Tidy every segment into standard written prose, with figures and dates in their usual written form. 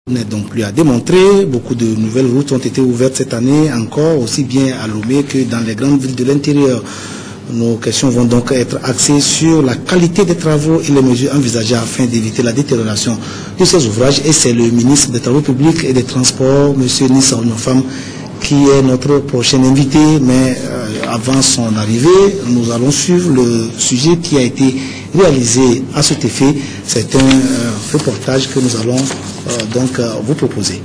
N'est donc plus à démontrer. Beaucoup de nouvelles routes ont été ouvertes cette année encore, aussi bien à Lomé que dans les grandes villes de l'intérieur. Nos questions vont donc être axées sur la qualité des travaux et les mesures envisagées afin d'éviter la détérioration de ces ouvrages. Et c'est le ministre des Travaux publics et des Transports, M. Nissa Ounofam, qui est notre prochain invité. Mais avant son arrivée, nous allons suivre le sujet qui a été réalisé à cet effet. C'est un reportage que nous allons vous proposer.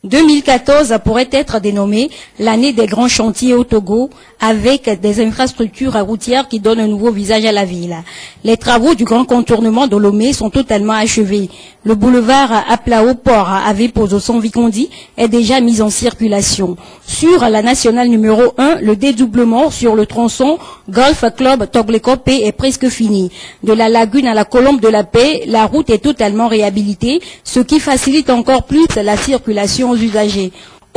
2014 pourrait être dénommé l'année des grands chantiers au Togo, avec des infrastructures routières qui donnent un nouveau visage à la ville. Les travaux du grand contournement de Lomé sont totalement achevés. Le boulevard Aplao-Port avec Pozo Vikondi est déjà mis en circulation. Sur la nationale numéro 1, le dédoublement sur le tronçon Golf Club Toglekope est presque fini. De la lagune à la Colombe de la Paix, la route est totalement réhabilitée, ce qui facilite encore plus la circulation aux usagers.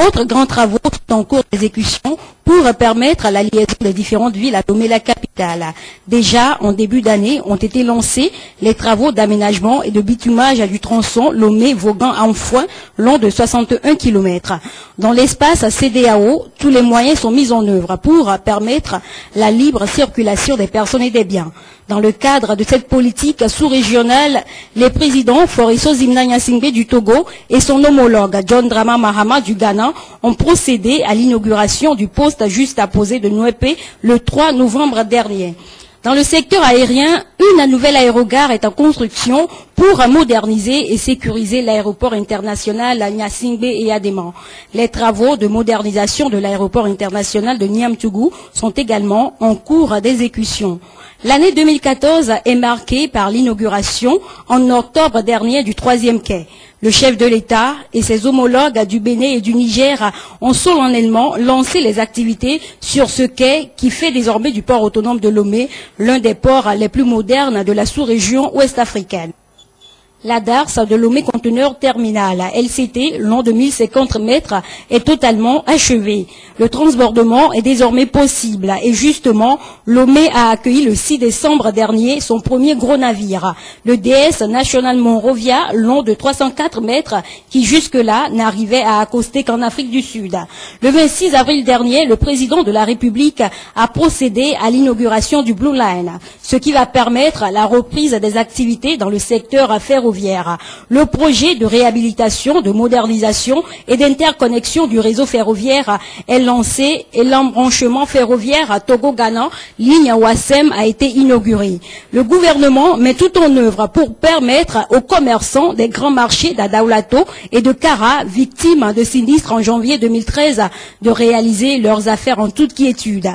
Autres grands travaux sont en cours d'exécution pour permettre la liaison des différentes villes à Lomé, la capitale. Déjà, en début d'année, ont été lancés les travaux d'aménagement et de bitumage du tronçon Lomé-Vaughan-Anfoin, long de 61 km. Dans l'espace CEDEAO, tous les moyens sont mis en œuvre pour permettre la libre circulation des personnes et des biens. Dans le cadre de cette politique sous-régionale, les présidents Foriso Zimna Singbe du Togo et son homologue John Drama Mahama du Ghana ont procédé à l'inauguration du poste juste apposé de Nouépé le 3 novembre dernier. Dans le secteur aérien, une nouvelle aérogare est en construction pour moderniser et sécuriser l'aéroport international à Niassingbe et Adéman. Les travaux de modernisation de l'aéroport international de Niamtougou sont également en cours d'exécution. L'année 2014 est marquée par l'inauguration en octobre dernier du 3e quai. Le chef de l'État et ses homologues du Bénin et du Niger ont solennellement lancé les activités sur ce quai qui fait désormais du port autonome de Lomé l'un des ports les plus modernes de la sous-région ouest-africaine. La darse de Lomé Conteneur Terminal, LCT, long de 1050 mètres, est totalement achevée. Le transbordement est désormais possible et justement, Lomé a accueilli le 6 décembre dernier son premier gros navire, le DS National Monrovia, long de 304 mètres, qui jusque-là n'arrivait à accoster qu'en Afrique du Sud. Le 26 avril dernier, le président de la République a procédé à l'inauguration du Blue Line, ce qui va permettre la reprise des activités dans le secteur ferroviaire. Le projet de réhabilitation, de modernisation et d'interconnexion du réseau ferroviaire est lancé et l'embranchement ferroviaire à Togo-Ghana, ligne Ouassem, a été inauguré. Le gouvernement met tout en œuvre pour permettre aux commerçants des grands marchés d'Adaoulato et de Kara, victimes de sinistres en janvier 2013, de réaliser leurs affaires en toute quiétude.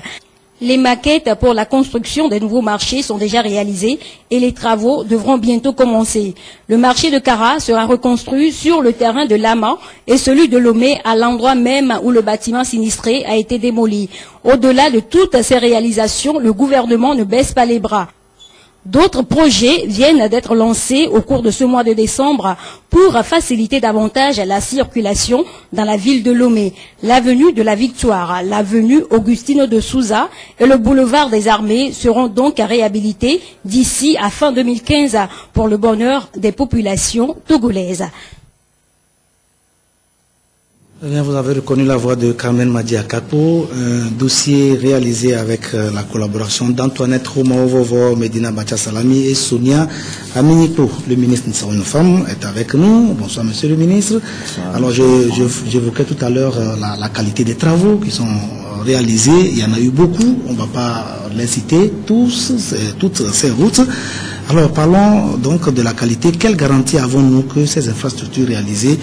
Les maquettes pour la construction des nouveaux marchés sont déjà réalisées et les travaux devront bientôt commencer. Le marché de Kara sera reconstruit sur le terrain de Lama et celui de Lomé à l'endroit même où le bâtiment sinistré a été démoli. Au-delà de toutes ces réalisations, le gouvernement ne baisse pas les bras. D'autres projets viennent d'être lancés au cours de ce mois de décembre pour faciliter davantage la circulation dans la ville de Lomé. L'avenue de la Victoire, l'avenue Augustino de Souza et le boulevard des Armées seront donc réhabilités d'ici à fin 2015 pour le bonheur des populations togolaises. Vous avez reconnu la voix de Carmen Madiakapo, un dossier réalisé avec la collaboration d'Antoinette Romaovovo, Medina Bacha-Salami et Sonia Aminiko. Le ministre Nissa Ounofam est avec nous. Bonsoir, monsieur le ministre. Bonsoir. Alors, j'évoquais tout à l'heure la qualité des travaux qui sont réalisés. Il y en a eu beaucoup. On ne va pas les citer toutes ces routes. Alors, parlons donc de la qualité. Quelle garantie avons-nous que ces infrastructures réalisées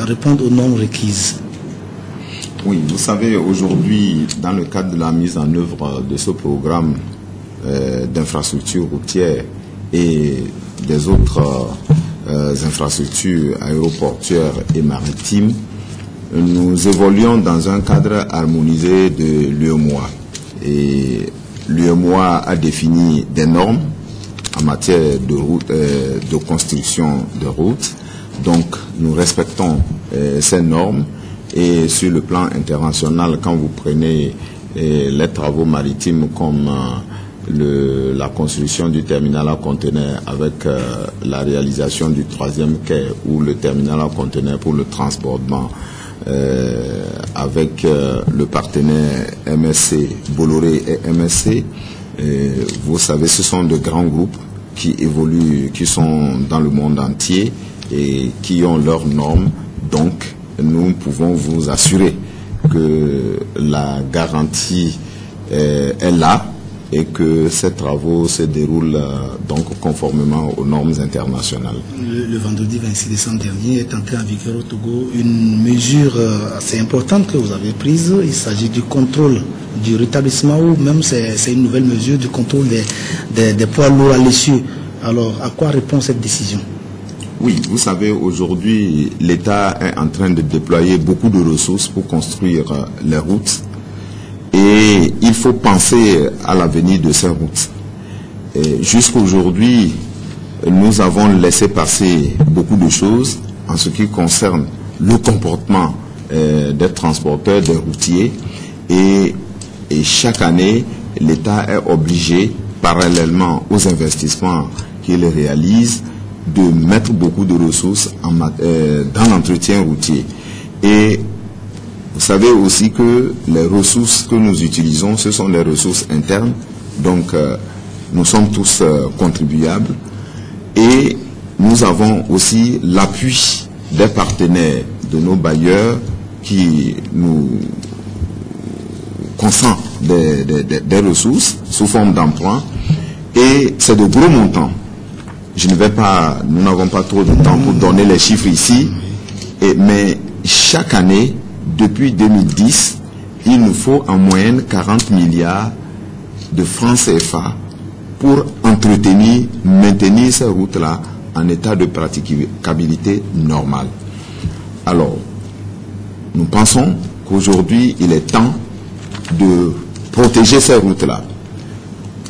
répondent aux normes requises? Oui, vous savez, aujourd'hui, dans le cadre de la mise en œuvre de ce programme d'infrastructures routières et des autres infrastructures aéroportuaires et maritimes, nous évoluons dans un cadre harmonisé de l'UEMOA. Et l'UEMOA a défini des normes en matière de route, de construction de routes. Donc, nous respectons ces normes et sur le plan international, quand vous prenez les travaux maritimes comme la construction du terminal à conteneurs avec la réalisation du 3e quai ou le terminal à conteneurs pour le transbordement avec le partenaire MSC, Bolloré et MSC. Vous savez, ce sont de grands groupes qui évoluent, qui sont dans le monde entier et qui ont leurs normes. Donc, nous pouvons vous assurer que la garantie est là et que ces travaux se déroulent donc conformément aux normes internationales. Le vendredi 26 décembre dernier est entrée en vigueur au Togo une mesure assez importante que vous avez prise. Il s'agit du contrôle du rétablissement ou même c'est une nouvelle mesure du contrôle des poids lourds à l'essieu. Alors, à quoi répond cette décision? Oui, vous savez, aujourd'hui, l'État est en train de déployer beaucoup de ressources pour construire les routes. Et il faut penser à l'avenir de ces routes. Jusqu'à aujourd'hui, nous avons laissé passer beaucoup de choses en ce qui concerne le comportement des transporteurs, des routiers. Et chaque année, l'État est obligé, parallèlement aux investissements qu'il réalise, de mettre beaucoup de ressources dans l'entretien routier. Et vous savez aussi que les ressources que nous utilisons, ce sont les ressources internes. Donc, nous sommes tous contribuables. Et nous avons aussi l'appui des partenaires, de nos bailleurs, qui nous consentent des ressources sous forme d'emprunt. Et c'est de gros montants. Nous n'avons pas trop de temps pour donner les chiffres ici. Mais chaque année, depuis 2010, il nous faut en moyenne 40 milliards de francs CFA pour maintenir ces routes-là en état de praticabilité normale. Alors, nous pensons qu'aujourd'hui, il est temps de protéger ces routes-là.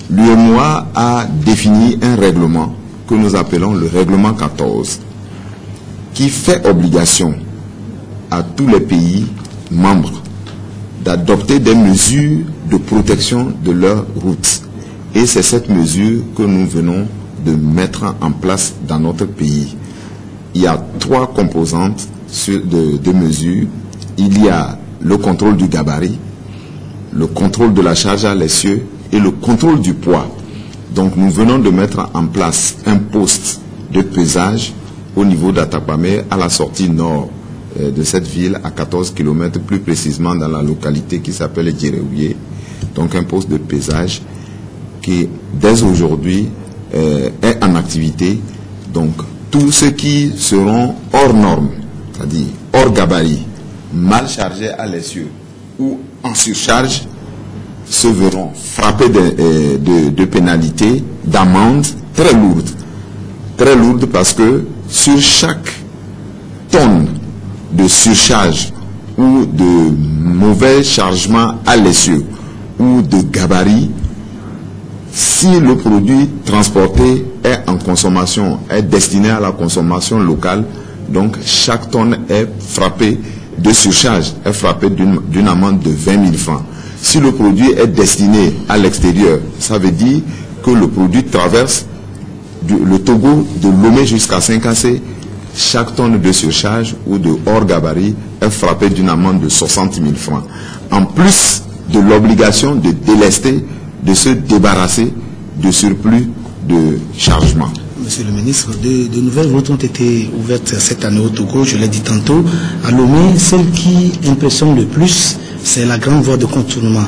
L'UEMOA a défini un règlement que nous appelons le règlement 14, qui fait obligation à tous les pays membres d'adopter des mesures de protection de leurs routes. Et c'est cette mesure que nous venons de mettre en place dans notre pays. Il y a 3 composantes de mesures. Il y a le contrôle du gabarit, le contrôle de la charge à l'essieu et le contrôle du poids. Donc nous venons de mettre en place un poste de pesage au niveau d'Atakpamé à la sortie nord de cette ville à 14 km, plus précisément dans la localité qui s'appelle Djereouye. Donc un poste de pesage qui dès aujourd'hui est en activité. Donc tous ceux qui seront hors normes, c'est-à-dire hors gabarit, mal chargés à l'essieu ou en surcharge, se verront frappés de pénalités, d'amendes très lourdes. Très lourdes parce que sur chaque tonne de surcharge ou de mauvais chargement à l'essieu ou de gabarit, si le produit transporté est en consommation, est destiné à la consommation locale, donc chaque tonne est frappée de surcharge, est frappée d'une amende de 20 000 francs. Si le produit est destiné à l'extérieur, ça veut dire que le produit traverse le Togo de Lomé jusqu'à Saint-Cassé. Chaque tonne de surcharge ou de hors gabarit est frappée d'une amende de 60 000 francs. En plus de l'obligation de délester, de se débarrasser de surplus de chargement. Monsieur le ministre, de nouvelles routes ont été ouvertes cette année au Togo, je l'ai dit tantôt. À Lomé, celle qui impressionne le plus, c'est la grande voie de contournement.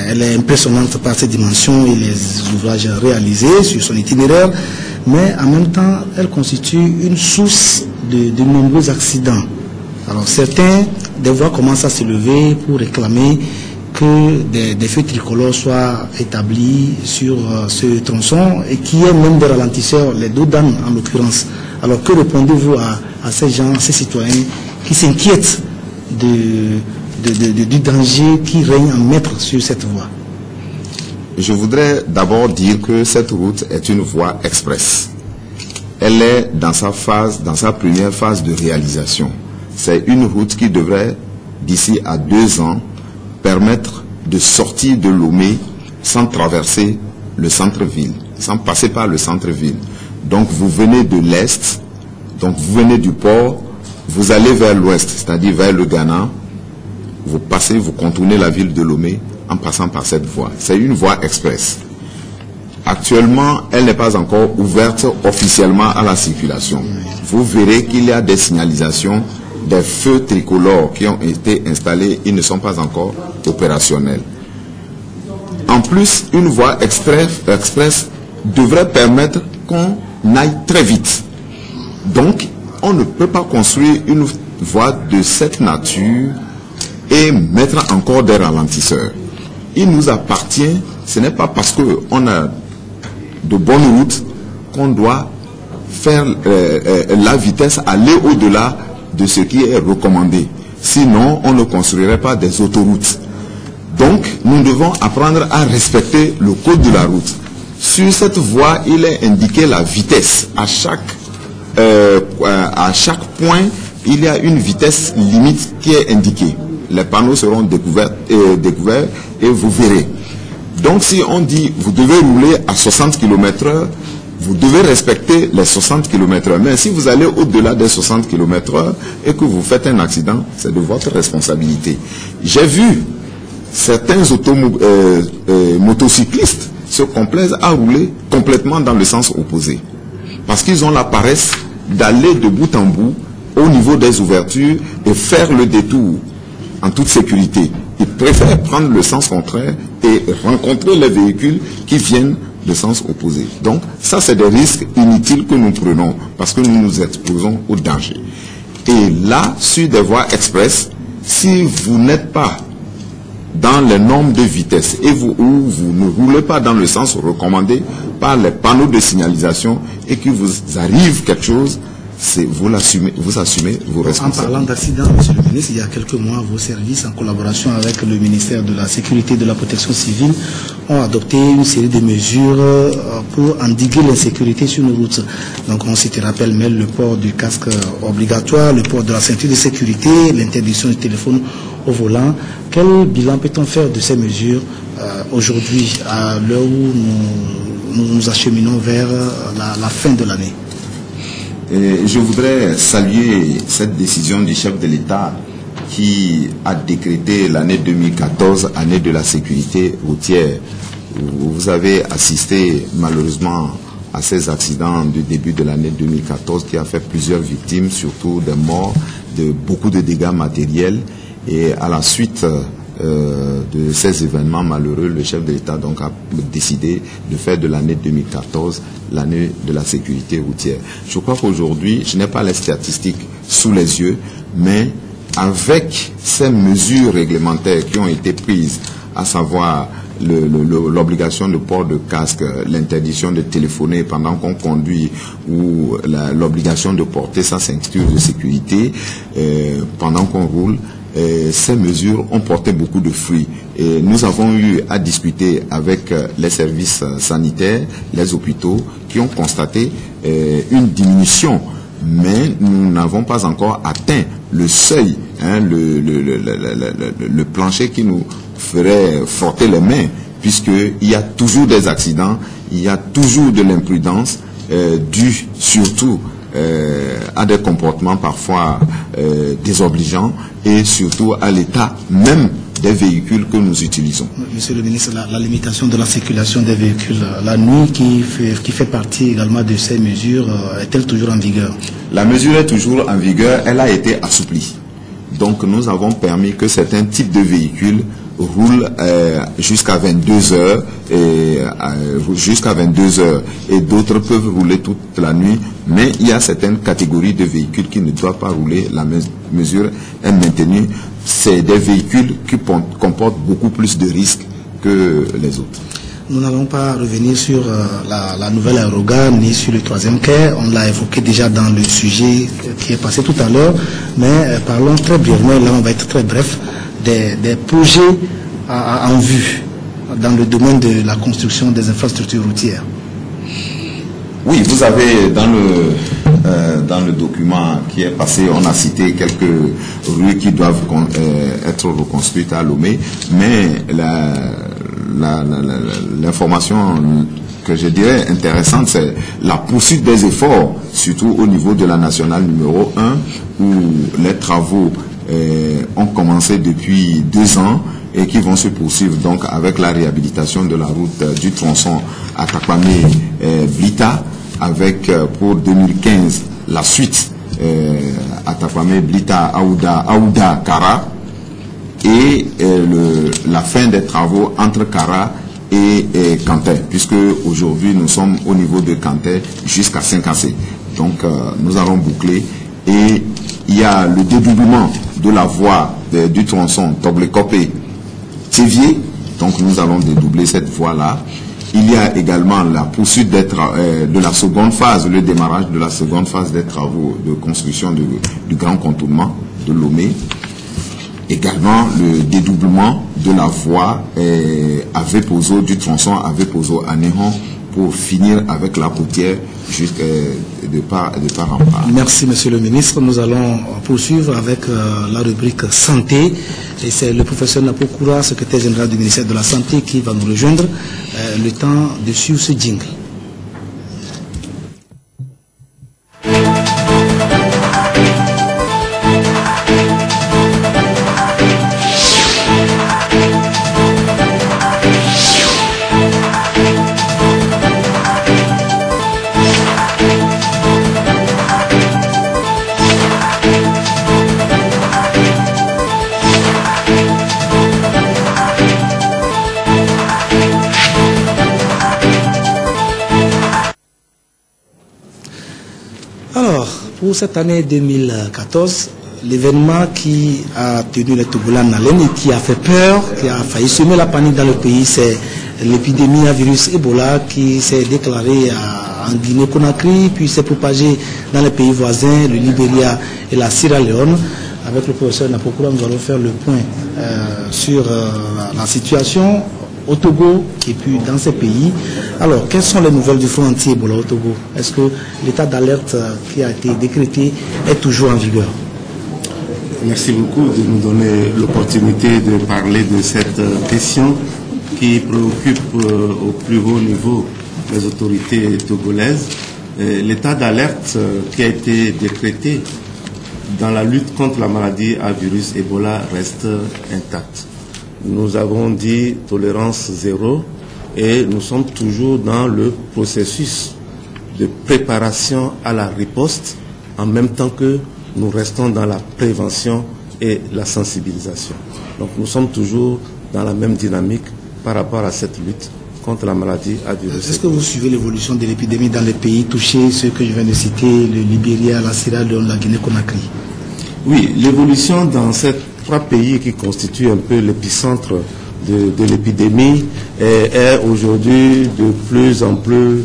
Elle est impressionnante par ses dimensions et les ouvrages réalisés sur son itinéraire, mais en même temps, elle constitue une source de nombreux accidents. Alors certains, des voix commencent à se lever pour réclamer que des feux tricolores soient établis sur ce tronçon et qu'il y ait même des ralentisseurs, les dos d'âne en l'occurrence. Alors que répondez-vous à ces gens, ces citoyens qui s'inquiètent du danger qui règne en maître sur cette voie? Je voudrais d'abord dire que cette route est une voie express. Elle est dans sa première phase de réalisation. C'est une route qui devrait, d'ici à 2 ans, permettre de sortir de Lomé sans traverser le centre-ville, sans passer par le centre-ville. Donc vous venez de l'est, donc vous venez du port, vous allez vers l'ouest, c'est-à-dire vers le Ghana, vous passez, vous contournez la ville de Lomé en passant par cette voie. C'est une voie express. Actuellement, elle n'est pas encore ouverte officiellement à la circulation. Vous verrez qu'il y a des signalisations, des feux tricolores qui ont été installés, ils ne sont pas encore opérationnels. En plus, une voie express devrait permettre qu'on aille très vite. Donc, on ne peut pas construire une voie de cette nature et mettre encore des ralentisseurs. Il nous appartient, ce n'est pas parce qu'on a de bonnes routes qu'on doit faire la vitesse aller au-delà de ce qui est recommandé. Sinon, on ne construirait pas des autoroutes. Donc, nous devons apprendre à respecter le code de la route. Sur cette voie, il est indiqué la vitesse. À chaque point, il y a une vitesse limite qui est indiquée. Les panneaux seront découverts et vous verrez. Donc, si on dit vous devez rouler à 60 km/h, vous devez respecter les 60 km/h. Mais si vous allez au-delà des 60 km/h et que vous faites un accident, c'est de votre responsabilité. J'ai vu certains motocyclistes se complaisent à rouler complètement dans le sens opposé. Parce qu'ils ont la paresse d'aller de bout en bout au niveau des ouvertures et faire le détour en toute sécurité. Ils préfèrent prendre le sens contraire et rencontrer les véhicules qui viennent de sens opposé. Donc, ça, c'est des risques inutiles que nous prenons parce que nous nous exposons au danger. Et là, sur des voies express, si vous n'êtes pas dans les normes de vitesse et vous ne roulez pas dans le sens recommandé par les panneaux de signalisation et qu'il vous arrive quelque chose, vous assumez vos responsabilités. En parlant d'accident, monsieur le ministre, il y a quelques mois, vos services, en collaboration avec le ministère de la Sécurité et de la Protection civile, ont adopté une série de mesures pour endiguer l'insécurité sur nos routes. Donc on s'y rappelle, mais le port du casque obligatoire, le port de la ceinture de sécurité, l'interdiction du téléphone au volant. Quel bilan peut-on faire de ces mesures aujourd'hui, à l'heure où nous nous acheminons vers la fin de l'année? Et je voudrais saluer cette décision du chef de l'État qui a décrété l'année 2014, année de la sécurité routière. Vous avez assisté malheureusement à ces accidents du début de l'année 2014 qui a fait plusieurs victimes, surtout des morts, de beaucoup de dégâts matériels. Et à la suite de ces événements malheureux, le chef de l'État donc a décidé de faire de l'année 2014 l'année de la sécurité routière. Je crois qu'aujourd'hui, je n'ai pas les statistiques sous les yeux, mais avec ces mesures réglementaires qui ont été prises, à savoir l'obligation de port de casque, l'interdiction de téléphoner pendant qu'on conduit ou l'obligation de porter sa ceinture de sécurité pendant qu'on roule, ces mesures ont porté beaucoup de fruits. Et nous avons eu à discuter avec les services sanitaires, les hôpitaux, qui ont constaté une diminution. Mais nous n'avons pas encore atteint le seuil, le plancher qui nous ferait frotter les mains, puisqu'il y a toujours des accidents, il y a toujours de l'imprudence, due surtout à des comportements parfois désobligeants et surtout à l'état même des véhicules que nous utilisons. Monsieur le ministre, la limitation de la circulation des véhicules la nuit qui fait partie également de ces mesures, est-elle toujours en vigueur? La mesure est toujours en vigueur, elle a été assouplie. Donc nous avons permis que certains types de véhicules roulent jusqu'à 22 heures et d'autres peuvent rouler toute la nuit, mais il y a certaines catégories de véhicules qui ne doivent pas rouler. La mesure est maintenue. C'est des véhicules qui comportent beaucoup plus de risques que les autres. Nous n'allons pas revenir sur la nouvelle aérogare ni sur le troisième quai. On l'a évoqué déjà dans le sujet qui est passé tout à l'heure. Mais parlons très brièvement, là on va être très bref, des projets en vue dans le domaine de la construction des infrastructures routières. Oui, vous avez dans le document qui est passé, on a cité quelques rues qui doivent être reconstruites à Lomé, mais l'information que je dirais intéressante, c'est la poursuite des efforts, surtout au niveau de la nationale numéro 1, où les travaux ont commencé depuis 2 ans et qui vont se poursuivre donc avec la réhabilitation de la route du tronçon Atakpamé-Blita, avec pour 2015 la suite Atakpamé-Blita, Aouda, Kara, et la fin des travaux entre Kara et Kanté, puisque aujourd'hui nous sommes au niveau de Kanté jusqu'à Saint-Cassé. Donc nous allons boucler, et il y a le dédoublement de la voie du tronçon Toblé-Kopé-Thévier, donc nous allons dédoubler cette voie-là. Il y a également la poursuite de la seconde phase, le démarrage de la seconde phase des travaux de construction du grand contournement de Lomé. Également le dédoublement de la voie Avepozo, du tronçon Avepozo à Néhon, pour finir avec la routière jusqu'à de part en part. Merci Monsieur le Ministre. Nous allons poursuivre avec la rubrique santé. Et c'est le professeur Napokoura, secrétaire général du ministère de la Santé, qui va nous rejoindre. Le temps de suivre ce jingle. Pour cette année 2014, l'événement qui a tenu les Togolais en haleine et qui a fait peur, qui a failli semer la panique dans le pays, c'est l'épidémie à virus Ebola qui s'est déclarée en Guinée-Conakry, puis s'est propagée dans les pays voisins, le Libéria et la Sierra Leone. Avec le professeur Napokoura, nous allons faire le point sur la situation au Togo et puis dans ces pays. Alors, quelles sont les nouvelles du front anti-Ebola au Togo? Est-ce que l'état d'alerte qui a été décrété est toujours en vigueur? Merci beaucoup de nous donner l'opportunité de parler de cette question qui préoccupe au plus haut niveau les autorités togolaises. L'état d'alerte qui a été décrété dans la lutte contre la maladie à virus Ebola reste intact. Nous avons dit tolérance zéro et nous sommes toujours dans le processus de préparation à la riposte en même temps que nous restons dans la prévention et la sensibilisation. Donc nous sommes toujours dans la même dynamique par rapport à cette lutte contre la maladie à virus. Est-ce que vous suivez l'évolution de l'épidémie dans les pays touchés, ceux que je viens de citer, le Libéria, la Sierra Leone, la Guinée-Conakry? Oui, l'évolution dans ces 3 pays qui constituent un peu l'épicentre de l'épidémie est aujourd'hui de plus en plus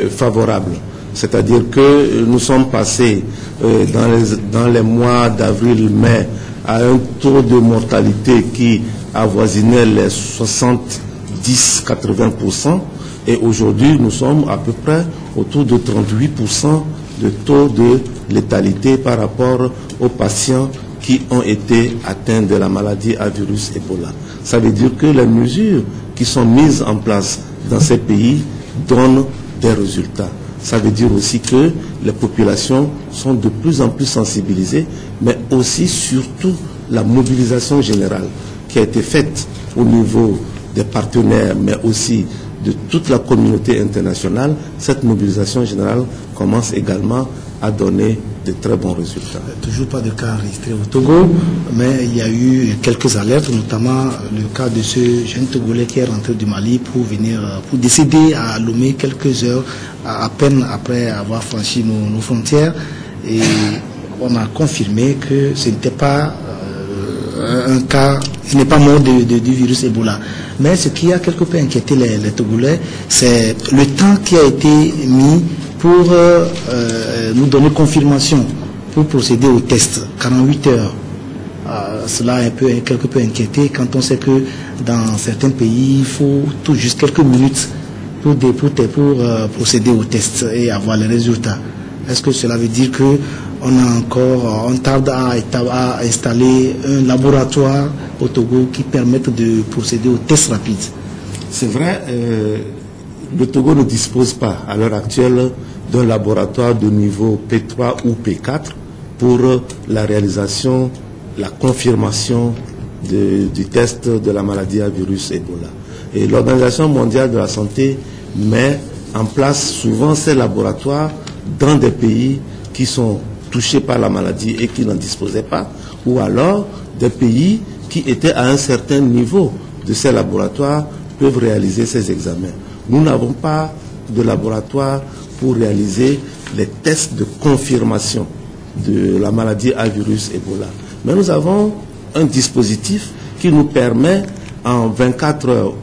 favorable. C'est-à-dire que nous sommes passés dans les mois d'avril-mai à un taux de mortalité qui avoisinait les 70-80%, et aujourd'hui nous sommes à peu près autour de 38% de taux de létalité par rapport aux patients qui ont été atteints de la maladie à virus Ebola. Ça veut dire que les mesures qui sont mises en place dans ces pays donnent des résultats. Ça veut dire aussi que les populations sont de plus en plus sensibilisées, mais aussi, surtout, la mobilisation générale qui a été faite au niveau des partenaires, mais aussi de toute la communauté internationale. Cette mobilisation générale commence également à donner de très bons résultats. Toujours pas de cas enregistrés au Togo, mais il y a eu quelques alertes, notamment le cas de ce jeune Togolais qui est rentré du Mali pour décéder à Lomé quelques heures à peine après avoir franchi nos frontières. Et on a confirmé que ce n'était pas un cas, il n'est pas mort du virus Ebola. Mais ce qui a quelque peu inquiété les Togolais, c'est le temps qui a été mis pour nous donner confirmation, pour procéder au test. 48 heures. Cela a quelque peu inquiété quand on sait que dans certains pays, il faut tout juste quelques minutes pour procéder au test et avoir les résultats. Est-ce que cela veut dire que on tarde à installer un laboratoire au Togo qui permette de procéder aux tests rapides? C'est vrai, le Togo ne dispose pas à l'heure actuelle d'un laboratoire de niveau P3 ou P4 pour la réalisation, la confirmation du test de la maladie à virus Ebola. Et l'Organisation mondiale de la santé met en place souvent ces laboratoires dans des pays qui sont touchés par la maladie et qui n'en disposaient pas, ou alors des pays qui étaient à un certain niveau de ces laboratoires peuvent réaliser ces examens. Nous n'avons pas de laboratoire pour réaliser les tests de confirmation de la maladie à virus Ebola. Mais nous avons un dispositif qui nous permet en 24 heures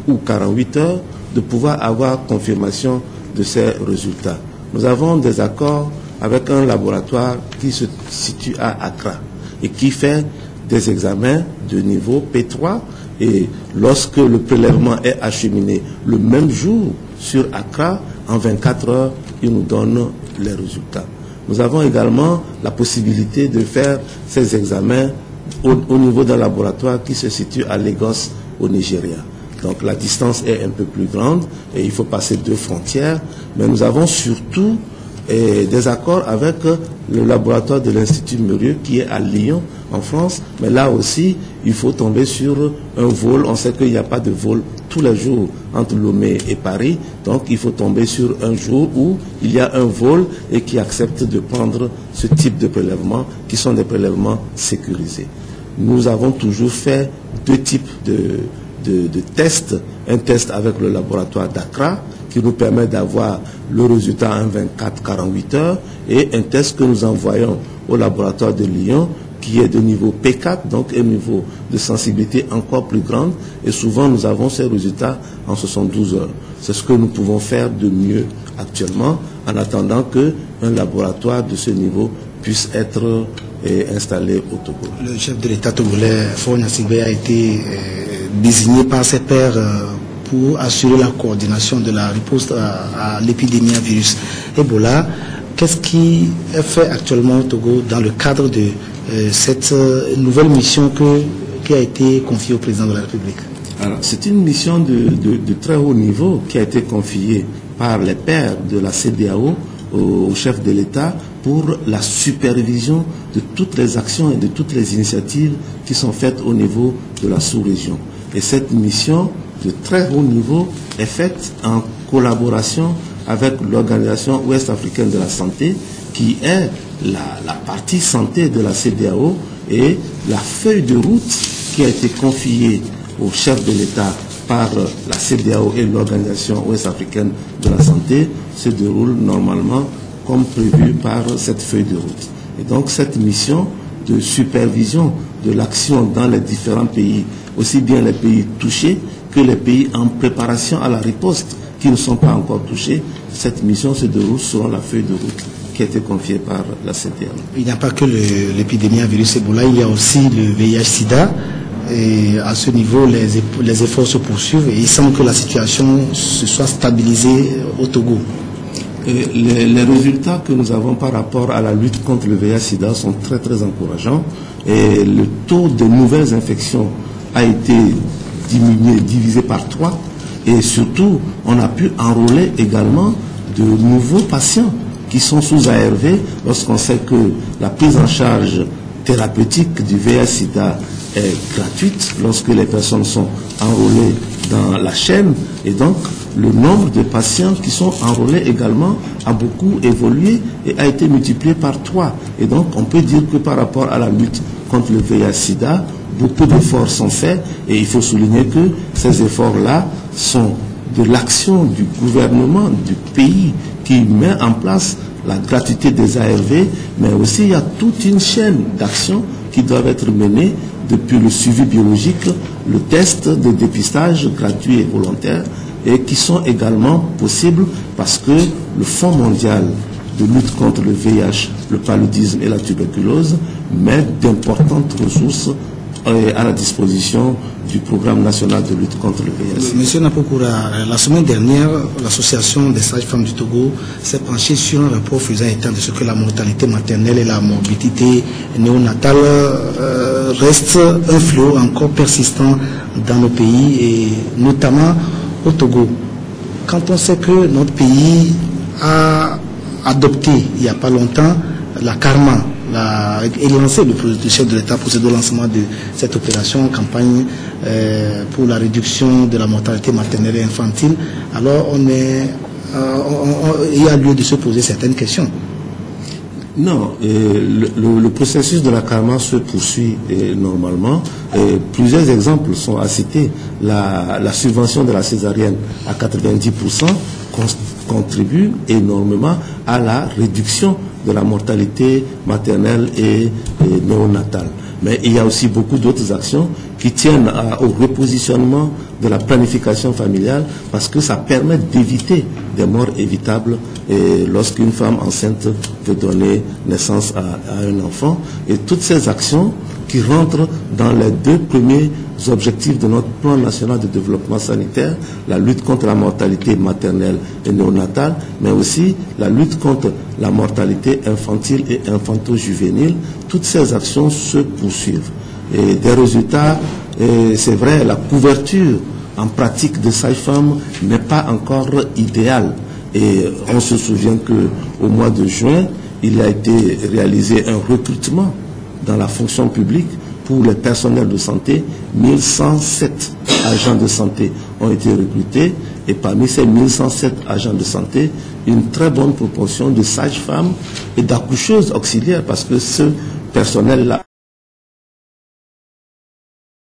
ou 48 heures de pouvoir avoir confirmation de ces résultats. Nous avons des accords avec un laboratoire qui se situe à Accra et qui fait des examens de niveau P3 et lorsque le prélèvement est acheminé le même jour sur Accra, en 24 heures, il nous donne les résultats. Nous avons également la possibilité de faire ces examens au niveau d'un laboratoire qui se situe à Lagos, au Nigeria. Donc la distance est un peu plus grande et il faut passer 2 frontières, mais nous avons surtout des accords avec le laboratoire de l'Institut Mérieux qui est à Lyon, en France, mais là aussi, il faut tomber sur un vol. On sait qu'il n'y a pas de vol tous les jours entre Lomé et Paris, donc il faut tomber sur un jour où il y a un vol et qui accepte de prendre ce type de prélèvements qui sont des prélèvements sécurisés. Nous avons toujours fait 2 types de tests, un test avec le laboratoire d'Accra qui nous permet d'avoir le résultat en 24-48 heures et un test que nous envoyons au laboratoire de Lyon qui est de niveau P4, donc un niveau de sensibilité encore plus grande et souvent nous avons ces résultats en 72 heures. C'est ce que nous pouvons faire de mieux actuellement en attendant qu'un laboratoire de ce niveau puisse être installé au Togo. Le chef de l'État togolais, Faure Gnassingbé, a été désigné par ses pairs pour assurer la coordination de la riposte à l'épidémie à virus Ebola. Qu'est-ce qui est fait actuellement au Togo dans le cadre de cette nouvelle mission qui a été confiée au président de la République? Alors, c'est une mission de très haut niveau qui a été confiée par les pairs de la CEDEAO au chef de l'État pour la supervision de toutes les actions et de toutes les initiatives qui sont faites au niveau de la sous-région. Et cette mission de très haut niveau est faite en collaboration avec l'Organisation ouest-africaine de la santé, qui est la partie santé de la CEDEAO, et la feuille de route qui a été confiée au chef de l'État par la CEDEAO et l'Organisation ouest-africaine de la santé se déroule normalement comme prévu par cette feuille de route. Et donc cette mission de supervision de l'action dans les différents pays, aussi bien les pays touchés que les pays en préparation à la riposte qui ne sont pas encore touchés, cette mission se déroule selon la feuille de route qui a été confiée par la CEDEAO. Il n'y a pas que l'épidémie à virus Ebola, il y a aussi le VIH-Sida. Et à ce niveau, les efforts se poursuivent et il semble que la situation se soit stabilisée au Togo. Les résultats que nous avons par rapport à la lutte contre le VIH-Sida sont très très encourageants et le taux de nouvelles infections a été divisé par 3 et surtout on a pu enrôler également de nouveaux patients qui sont sous ARV lorsqu'on sait que la prise en charge thérapeutique du VIH-Sida est gratuite lorsque les personnes sont enrôlées dans la chaîne et donc le nombre de patients qui sont enrôlés également a beaucoup évolué et a été multiplié par 3. Et donc on peut dire que par rapport à la lutte contre le VIH-Sida, beaucoup d'efforts sont faits et il faut souligner que ces efforts-là sont de l'action du gouvernement du pays qui met en place la gratuité des ARV, mais aussi il y a toute une chaîne d'actions qui doivent être menées depuis le suivi biologique, le test de dépistage gratuit et volontaire, et qui sont également possibles parce que le Fonds mondial de lutte contre le VIH, le paludisme et la tuberculose met d'importantes ressources à la disposition du programme national de lutte contre le VIH. Monsieur Napokoura, la semaine dernière, l'association des sages-femmes du Togo s'est penchée sur un rapport faisant état de ce que la mortalité maternelle et la morbidité néonatale reste un fléau encore persistant dans nos pays et notamment au Togo. Quand on sait que notre pays a adopté il n'y a pas longtemps la Karma et lancé le chef de l'État procédé au lancement de cette opération campagne pour la réduction de la mortalité maternelle et infantile, alors il y a lieu de se poser certaines questions. Non, le processus de la Karma se poursuit normalement. Plusieurs exemples sont à citer. La subvention de la césarienne à 90% contribue énormément à la réduction de la mortalité maternelle et néonatale. Mais il y a aussi beaucoup d'autres actions qui tiennent au repositionnement de la planification familiale parce que ça permet d'éviter des morts évitables lorsqu'une femme enceinte veut donner naissance à un enfant. Et toutes ces actions qui rentrent dans les deux premiers objectifs de notre plan national de développement sanitaire, la lutte contre la mortalité maternelle et néonatale, mais aussi la lutte contre la mortalité infantile et infanto-juvénile, toutes ces actions se poursuivent. Et des résultats, c'est vrai, la couverture en pratique de sages-femmes n'est pas encore idéale. Et on se souvient qu'au mois de juin, il a été réalisé un recrutement dans la fonction publique pour les personnels de santé. 1107 agents de santé ont été recrutés et parmi ces 1107 agents de santé, une très bonne proportion de sages-femmes et d'accoucheuses auxiliaires parce que ce personnel-là